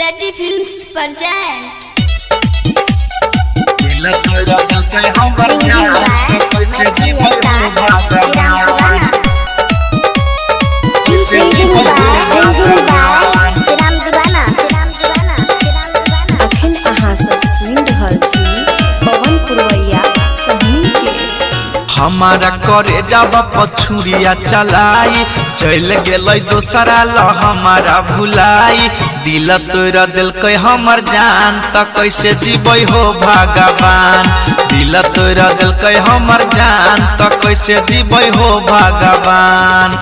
सेटी films present अखन अहाँ सब सुनि रहल छी पवन पुरवैया सहनी के। हमारा करे जब पछुरिया चलाई चल गेलै दोसरा ल हमारा भुलाई दिल तोरा दिल के हमर जान त कैसे जीबै हो भगवान दिल तोरा दिल के हमर जान त कैसे जीबै हो भगवान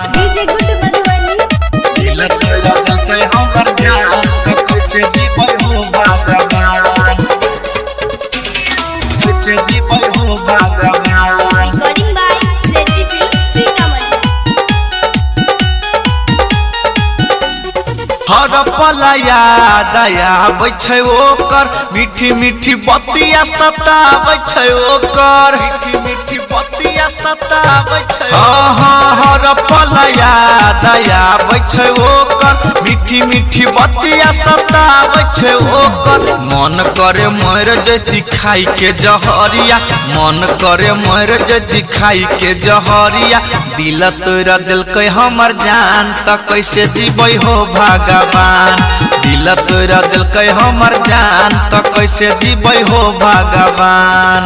दिल तोरा दिल के हमर जान त कैसे जीबै हो भगवान कैसे जीबै हो भगवान। recording by सेटी फिल्म्स सीतामढ़ी। हर पला याद आबै छै ओकर मीठी मीठी बतिया सताबै छै ओकर मीठी मीठी बतिया सताबै छै हर पला याद आबै छै ओकर मीठी मीठी बतिया सताबै छै ओकर मन करे मर जैती खाई के जहरिया मन करे मर जैती खाई के जहरिया दिल तोरा दिल के हमर जान त कैसे जीबै हो भगवान दिल तोरा दिल के हमर जान त कैसे जीबै हो भगवान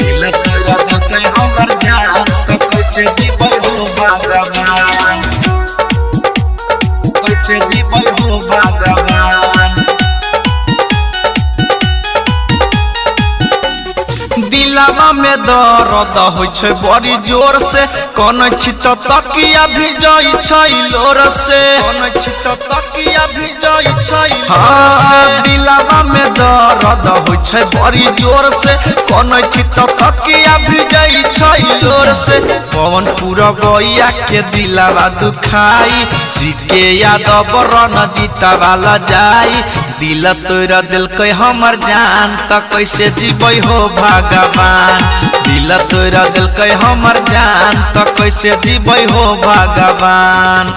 दिल तोरा दिल के हमर जान त कैसे जीबै हो भगवान कैसे जीबै हो भगवान। दिलवा में दर्द होइ छै बड़ी जोर से कोन छित तकिया भी जाई छै लोर से कोन छित तकिया भी जाई छै हां दिलवा में दर्द होइ छै बड़ी जोर से कोन छित तकिया भी जाई छै लोर से पवन पुरवैया के दिलवा दुखाई सीके यादव रन जीता वाला जाई दिल तोरा दिल के हमर जान त कैसे जीबै हो भगवान दिल तोरा दिल के हमर जान त कैसे जीबै हो भगवान।